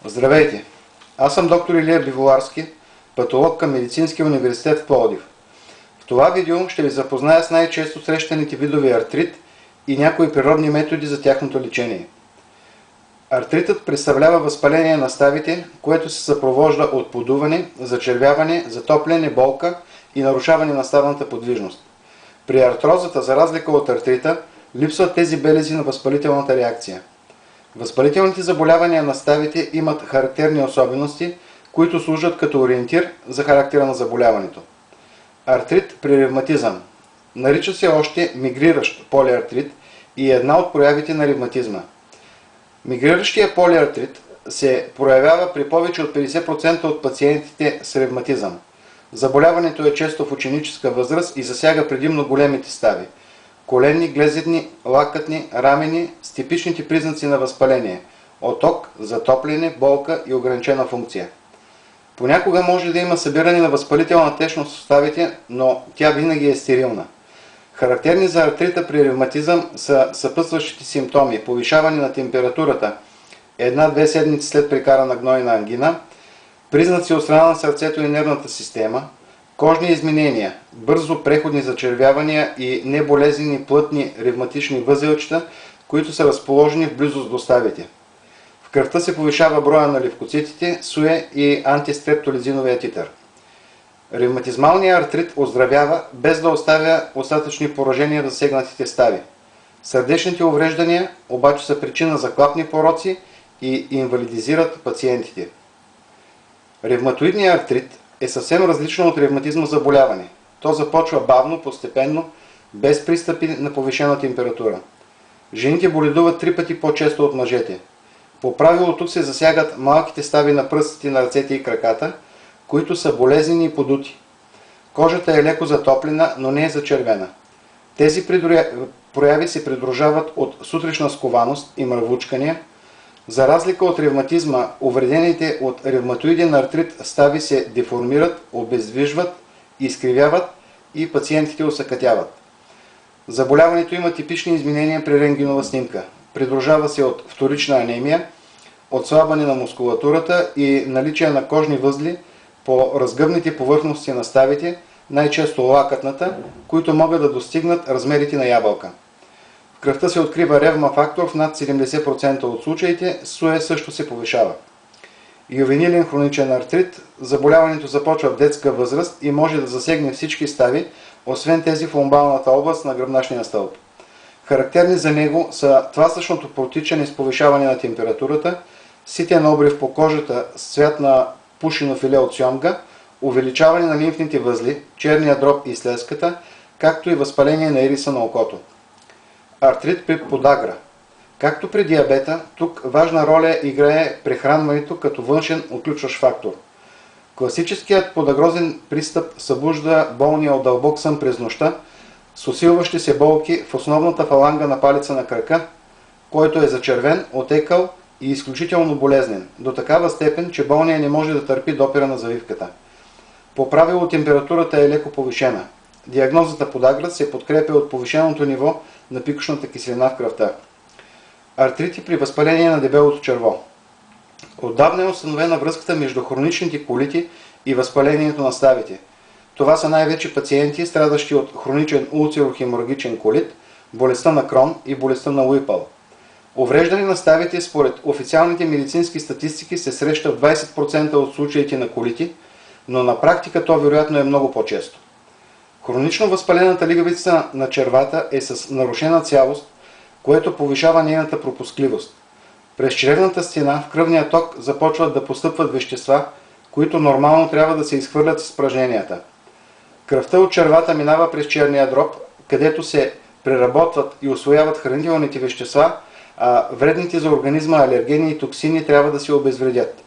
Здравейте! Аз съм доктор Илия Биволарски, патолог към Медицинския университет в Пловдив. В това видео ще ви запозная с най-често срещаните видове артрит и някои природни методи за тяхното лечение. Артритът представлява възпаление на ставите, което се съпровожда от подуване, зачервяване, затопляне, болка и нарушаване на ставната подвижност. При артрозата, за разлика от артрита, липсват тези белези на възпалителната реакция. Възпалителните заболявания на ставите имат характерни особености, които служат като ориентир за характера на заболяването. Артрит при ревматизъм. Нарича се още мигриращ полиартрит и е една от проявите на ревматизма. Мигриращия полиартрит се проявява при повече от 50% от пациентите с ревматизъм. Заболяването е често в ученическа възраст и засяга предимно големите стави – коленни, глезидни, лакътни, рамени с типичните признаци на възпаление – оток, затопляне, болка и ограничена функция. Понякога може да има събиране на възпалителна течност в ставите, но тя винаги е стерилна. Характерни за артрита при ревматизъм са съпътстващите симптоми – повишаване на температурата 1-2 седмици след прекарана гнойна ангина, признаци от страна на сърцето и нервната система, кожни изменения, бързо преходни зачервявания и неболезнени плътни ревматични възелчета, които са разположени в близост до ставите. В кръвта се повишава броя на левкоцитите, СУЕ и антистрептолизиновия титър. Ревматизмалният артрит оздравява без да оставя остатъчни поражения в засегнатите стави. Сърдечните увреждания обаче са причина за клапни пороци и инвалидизират пациентите. Ревматоидният артрит е съвсем различно от ревматизма заболяване. То започва бавно, постепенно, без пристъпи на повишена температура. Жените боледуват 3 пъти по-често от мъжете. По правило тук се засягат малките стави на пръстите на ръцете и краката, които са болезнени и подути. Кожата е леко затоплена, но не е зачервена. Тези прояви се придружават от сутрешна скованост и мръвучкания. За разлика от ревматизма, увредените от ревматоиден артрит стави се деформират, обездвижват, изкривяват и пациентите осакатяват. Заболяването има типични изменения при рентгенова снимка. Придружава се от вторична анемия, отслабване на мускулатурата и наличие на кожни възли по разгъвните повърхности на ставите, най-често лакътната, които могат да достигнат размерите на ябълка. В кръвта се открива ревма-фактор в над 70% от случаите, СУЕ също се повишава. Ювенилен хроничен артрит. Заболяването започва в детска възраст и може да засегне всички стави, освен тези в ломбалната област на гръбначния стълб. Характерни за него са тласъчното протичане с повишаване на температурата, ситен обрив по кожата с цвят на пушено филе от сьомга, увеличаване на лимфните възли, черния дроб и слезката, както и възпаление на ириса на окото. Артрит при подагра. Както при диабета, тук важна роля играе прехранването като външен отключващ фактор. Класическият подагрозен пристъп събужда болния от дълбок сън през нощта, с усилващи се болки в основната фаланга на палеца на крака, който е зачервен, отекал и изключително болезнен, до такава степен, че болния не може да търпи допира на завивката. По правило температурата е леко повишена. Диагнозата подагра се подкрепя от повишеното ниво на пикошната киселина в кръвта. Артрити при възпаление на дебелото черво. Отдавна е установена връзката между хроничните колити и възпалението на ставите. Това са най-вече пациенти, страдащи от хроничен улцерохеморагичен колит, болестта на Крон и болестта на Уипъл. Увреждане на ставите според официалните медицински статистики се среща в 20% от случаите на колити, но на практика то вероятно е много по-често. Хронично възпалената лигавица на червата е с нарушена цялост, което повишава нейната пропускливост. През чревната стена в кръвния ток започват да постъпват вещества, които нормално трябва да се изхвърлят с изпражненията. Кръвта от червата минава през черния дроб, където се преработват и усвояват хранителните вещества, а вредните за организма алергени и токсини трябва да се обезвредят.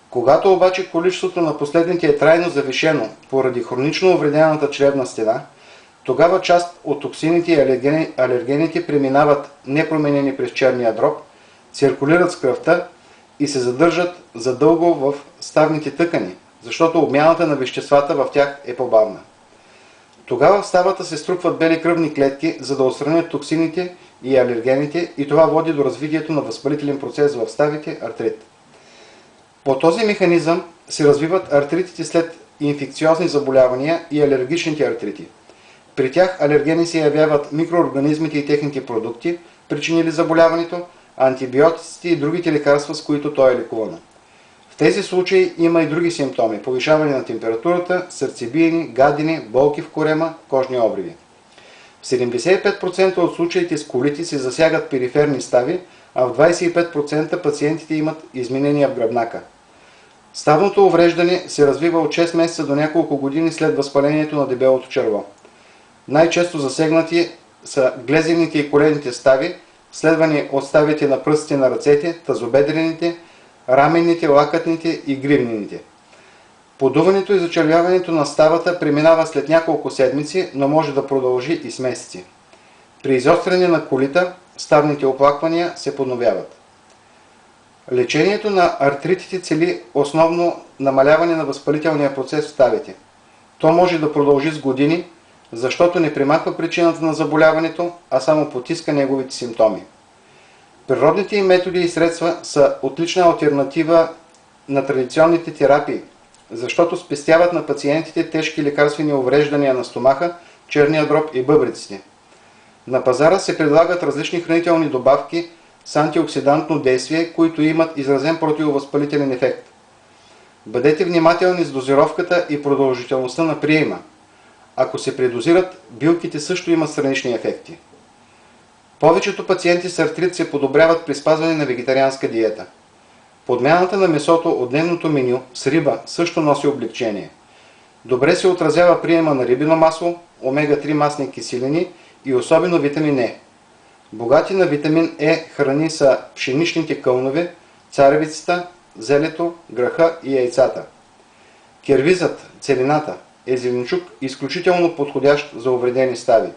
Когато обаче количеството на последните е трайно завишено поради хронично увредената чревна стена, тогава част от токсините и алергените преминават непроменени през черния дроб, циркулират с кръвта и се задържат задълго в ставните тъкани, защото обмяната на веществата в тях е по-бавна. Тогава в ставата се струпват бели кръвни клетки, за да отстранят токсините и алергените, и това води до развитието на възпалителен процес в ставите – артрит. По този механизъм се развиват артритите след инфекциозни заболявания и алергичните артрити. При тях алергени се явяват микроорганизмите и техните продукти, причинили заболяването, антибиотиците и другите лекарства, с които то е лекувано. В тези случаи има и други симптоми – повишаване на температурата, сърцебиене, гадене, болки в корема, кожни обриви. В 75% от случаите с колити се засягат периферни стави, а в 25% пациентите имат изменения в гръбнака. Ставното увреждане се развива от 6 месеца до няколко години след възпалението на дебелото черво. Най-често засегнати са глезените и коленните стави, следвани от ставите на пръстите на ръцете, тазобедрените, раменните, лакътните и гривнените. Подуването и зачервяването на ставата преминава след няколко седмици, но може да продължи и с месеци. При изостряне на колита, ставните оплаквания се подновяват. Лечението на артритите цели основно намаляване на възпалителния процес в ставите. То може да продължи с години, защото не премахва причината на заболяването, а само потиска неговите симптоми. Природните им методи и средства са отлична алтернатива на традиционните терапии, защото спестяват на пациентите тежки лекарствени увреждания на стомаха, черния дроб и бъбреците. На пазара се предлагат различни хранителни добавки с антиоксидантно действие, които имат изразен противовъзпалителен ефект. Бъдете внимателни с дозировката и продължителността на приема. Ако се предозират, билките също имат странични ефекти. Повечето пациенти с артрит се подобряват при спазване на вегетарианска диета. Подмяната на месото от дневното меню с риба също носи облегчение. Добре се отразява приема на рибино масло, омега-3 масни киселини и особено витамин Е. Богати на витамин Е храни са пшеничните кълнове, царевицата, зелето, граха и яйцата. Кервизът, целината, е зеленчук изключително подходящ за увредени стави.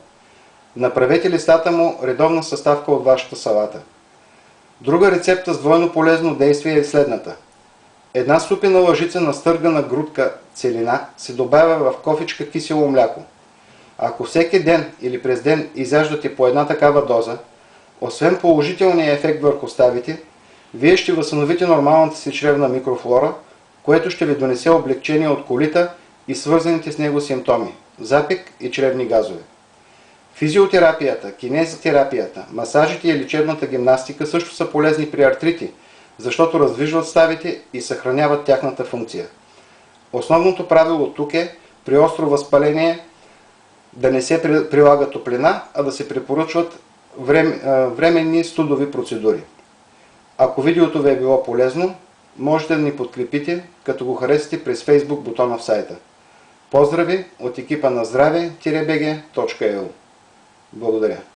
Направете листата му редовна съставка от вашата салата. Друга рецепта с двойно полезно действие е следната. Една супена лъжица настъргана грудка целина се добавя в кофичка кисело мляко. Ако всеки ден или през ден изяждате по една такава доза, освен положителния ефект върху ставите, вие ще възстановите нормалната си чревна микрофлора, което ще ви донесе облегчение от колита и свързаните с него симптоми – запек и чревни газове. Физиотерапията, кинезитерапията, масажите и лечебната гимнастика също са полезни при артрити, защото раздвижват ставите и съхраняват тяхната функция. Основното правило тук е при остро възпаление да не се прилага топлина, а да се препоръчват временни студови процедури. Ако видеото ви е било полезно, можете да ни подкрепите, като го харесате през Facebook бутона в сайта. Поздрави от екипа на здраве-bg.eu. Благодаря.